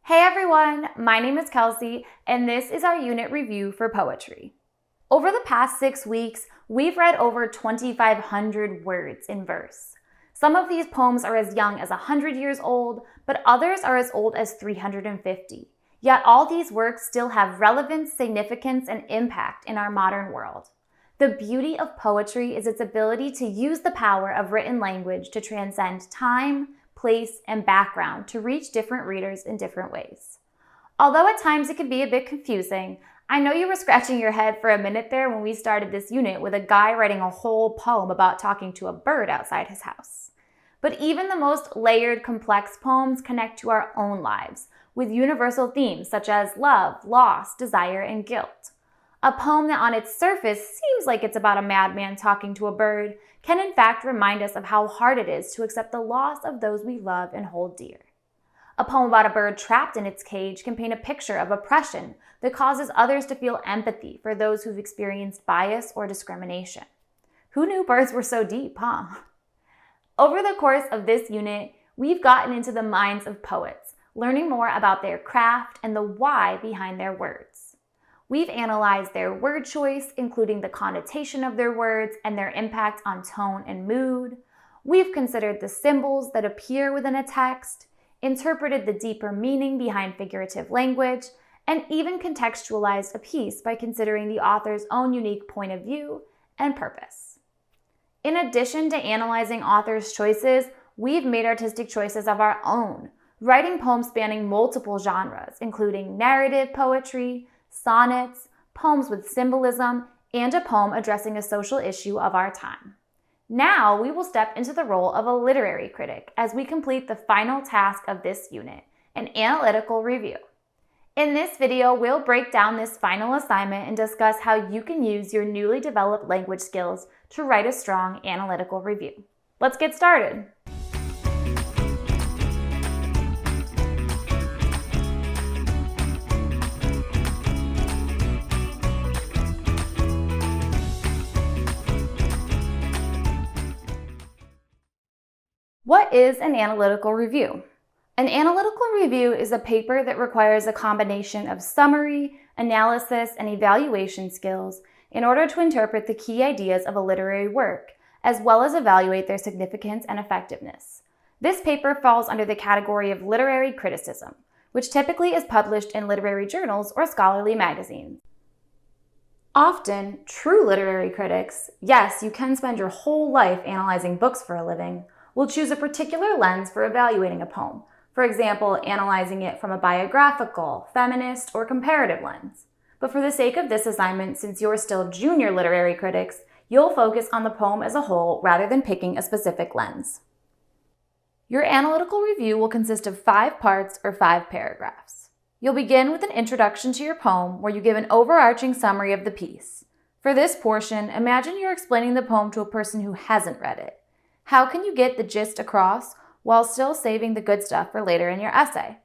Hey everyone, my name is Kelsey, and this is our unit review for poetry. Over the past 6 weeks, we've read over 2,500 words in verse. Some of these poems are as young as 100 years old, but others are as old as 350. Yet all these works still have relevance, significance, and impact in our modern world. The beauty of poetry is its ability to use the power of written language to transcend time, place, and background to reach different readers in different ways. Although at times it can be a bit confusing, I know you were scratching your head for a minute there when we started this unit with a guy writing a whole poem about talking to a bird outside his house. But even the most layered, complex poems connect to our own lives, with universal themes such as love, loss, desire, and guilt. A poem that on its surface seems like it's about a madman talking to a bird can in fact remind us of how hard it is to accept the loss of those we love and hold dear. A poem about a bird trapped in its cage can paint a picture of oppression that causes others to feel empathy for those who've experienced bias or discrimination. Who knew birds were so deep, huh? Over the course of this unit, we've gotten into the minds of poets, learning more about their craft and the why behind their words. We've analyzed their word choice, including the connotation of their words and their impact on tone and mood. We've considered the symbols that appear within a text, interpreted the deeper meaning behind figurative language, and even contextualized a piece by considering the author's own unique point of view and purpose. In addition to analyzing authors' choices, we've made artistic choices of our own, writing poems spanning multiple genres, including narrative poetry, sonnets, poems with symbolism, and a poem addressing a social issue of our time. Now we will step into the role of a literary critic as we complete the final task of this unit, an analytical review. In this video, we'll break down this final assignment and discuss how you can use your newly developed language skills to write a strong analytical review. Let's get started. What is an analytical review? An analytical review is a paper that requires a combination of summary, analysis, and evaluation skills in order to interpret the key ideas of a literary work, as well as evaluate their significance and effectiveness. This paper falls under the category of literary criticism, which typically is published in literary journals or scholarly magazines. Often, true literary critics, yes, you can spend your whole life analyzing books for a living, will choose a particular lens for evaluating a poem, for example, analyzing it from a biographical, feminist, or comparative lens. But for the sake of this assignment, since you're still junior literary critics, you'll focus on the poem as a whole rather than picking a specific lens. Your analytical review will consist of 5 parts or 5 paragraphs. You'll begin with an introduction to your poem where you give an overarching summary of the piece. For this portion, imagine you're explaining the poem to a person who hasn't read it. How can you get the gist across while still saving the good stuff for later in your essay?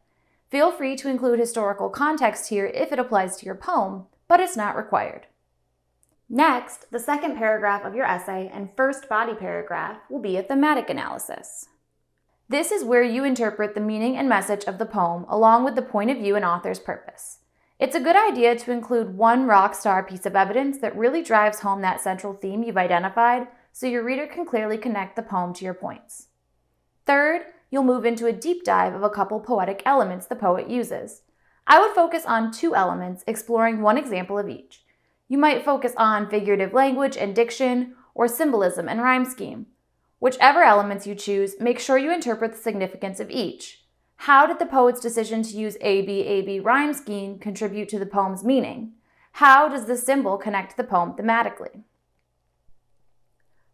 Feel free to include historical context here if it applies to your poem, but it's not required. Next, the second paragraph of your essay and first body paragraph will be a thematic analysis. This is where you interpret the meaning and message of the poem along with the point of view and author's purpose. It's a good idea to include one rock star piece of evidence that really drives home that central theme you've identified, so your reader can clearly connect the poem to your points. Third, you'll move into a deep dive of a couple poetic elements the poet uses. I would focus on 2 elements, exploring one example of each. You might focus on figurative language and diction, or symbolism and rhyme scheme. Whichever elements you choose, make sure you interpret the significance of each. How did the poet's decision to use A-B rhyme scheme contribute to the poem's meaning? How does the symbol connect the poem thematically?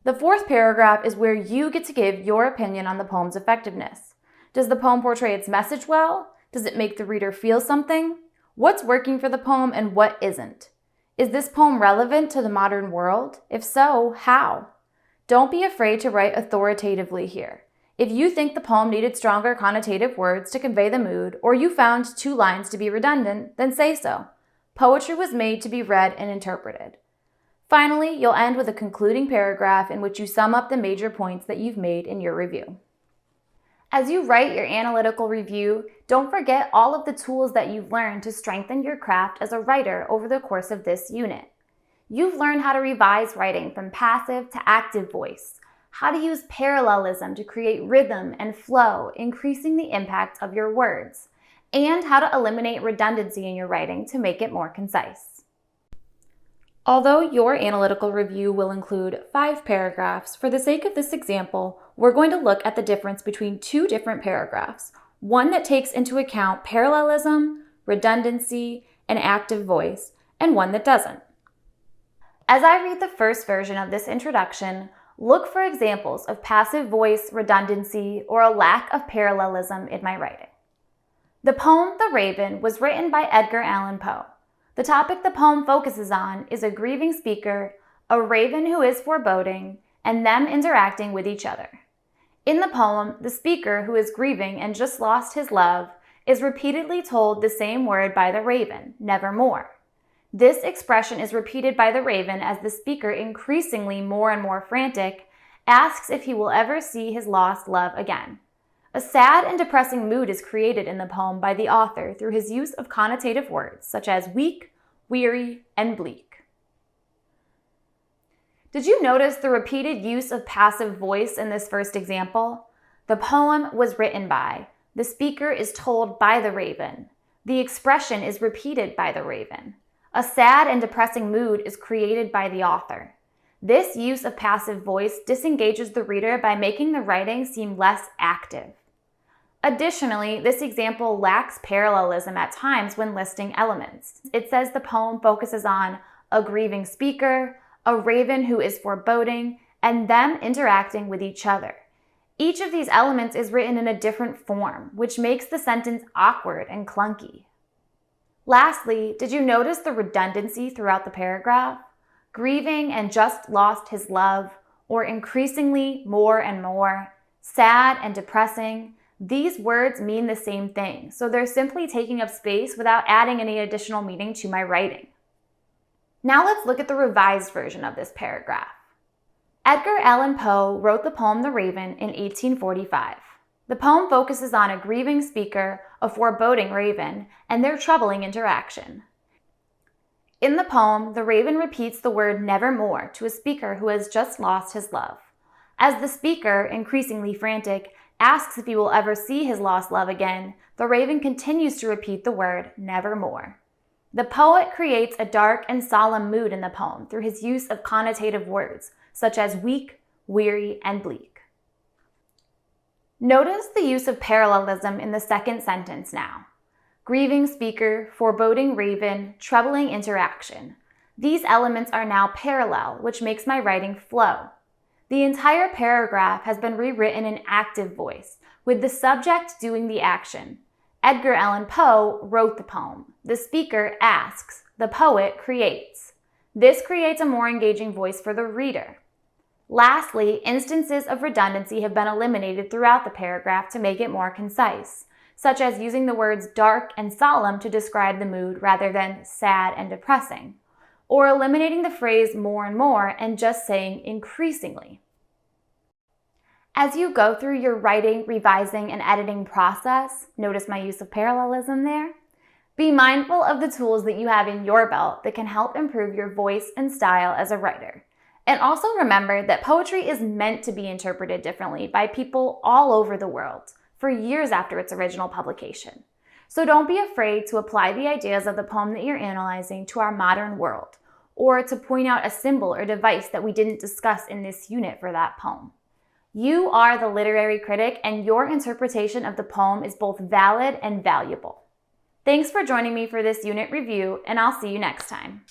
The fourth paragraph is where you get to give your opinion on the poem's effectiveness. Does the poem portray its message well? Does it make the reader feel something? What's working for the poem and what isn't? Is this poem relevant to the modern world? If so, how? Don't be afraid to write authoritatively here. If you think the poem needed stronger connotative words to convey the mood, or you found 2 lines to be redundant, then say so. Poetry was made to be read and interpreted. Finally, you'll end with a concluding paragraph in which you sum up the major points that you've made in your review. As you write your analytical review, Don't forget all of the tools that you've learned to strengthen your craft as a writer over the course of this unit. You've learned how to revise writing from passive to active voice, how to use parallelism to create rhythm and flow, increasing the impact of your words, and how to eliminate redundancy in your writing to make it more concise. Although your analytical review will include 5 paragraphs, for the sake of this example, we're going to look at the difference between 2 different paragraphs, one that takes into account parallelism, redundancy, and active voice, and one that doesn't. As I read the first version of this introduction, look for examples of passive voice redundancy or a lack of parallelism in my writing. The poem The Raven was written by Edgar Allan Poe. The topic the poem focuses on is a grieving speaker, a raven who is foreboding, and them interacting with each other. In the poem, the speaker, who is grieving and just lost his love, is repeatedly told the same word by the raven, nevermore. This expression is repeated by the raven as the speaker, increasingly more and more frantic, asks if he will ever see his lost love again. A sad and depressing mood is created in the poem by the author through his use of connotative words such as weak, weary, and bleak. Did you notice the repeated use of passive voice in this first example? The poem was written by, the speaker is told by the raven, the expression is repeated by the raven. A sad and depressing mood is created by the author. This use of passive voice disengages the reader by making the writing seem less active. Additionally, this example lacks parallelism at times when listing elements. It says the poem focuses on a grieving speaker, a raven who is foreboding, and them interacting with each other. Each of these elements is written in a different form, which makes the sentence awkward and clunky. Lastly, did you notice the redundancy throughout the paragraph? Grieving and just lost his love, or increasingly more and more, sad and depressing. These words mean the same thing, so they're simply taking up space without adding any additional meaning to my writing. Now let's look at the revised version of this paragraph. Edgar Allan Poe wrote the poem The Raven in 1845. The poem focuses on a grieving speaker, a foreboding raven, and their troubling interaction. In the poem, the raven repeats the word nevermore to a speaker who has just lost his love. As the speaker, increasingly frantic, asks if he will ever see his lost love again, the raven continues to repeat the word nevermore. The poet creates a dark and solemn mood in the poem through his use of connotative words, such as weak, weary, and bleak. Notice the use of parallelism in the second sentence now. Grieving speaker, foreboding raven, troubling interaction. These elements are now parallel, which makes my writing flow. The entire paragraph has been rewritten in active voice, with the subject doing the action. Edgar Allan Poe wrote the poem. The speaker asks, the poet creates. This creates a more engaging voice for the reader. Lastly, instances of redundancy have been eliminated throughout the paragraph to make it more concise, such as using the words dark and solemn to describe the mood rather than sad and depressing, or eliminating the phrase more and more and just saying increasingly. As you go through your writing, revising, and editing process, notice my use of parallelism there, be mindful of the tools that you have in your belt that can help improve your voice and style as a writer. And also remember that poetry is meant to be interpreted differently by people all over the world for years after its original publication. So don't be afraid to apply the ideas of the poem that you're analyzing to our modern world, or to point out a symbol or device that we didn't discuss in this unit for that poem. You are the literary critic, and your interpretation of the poem is both valid and valuable. Thanks for joining me for this unit review, and I'll see you next time.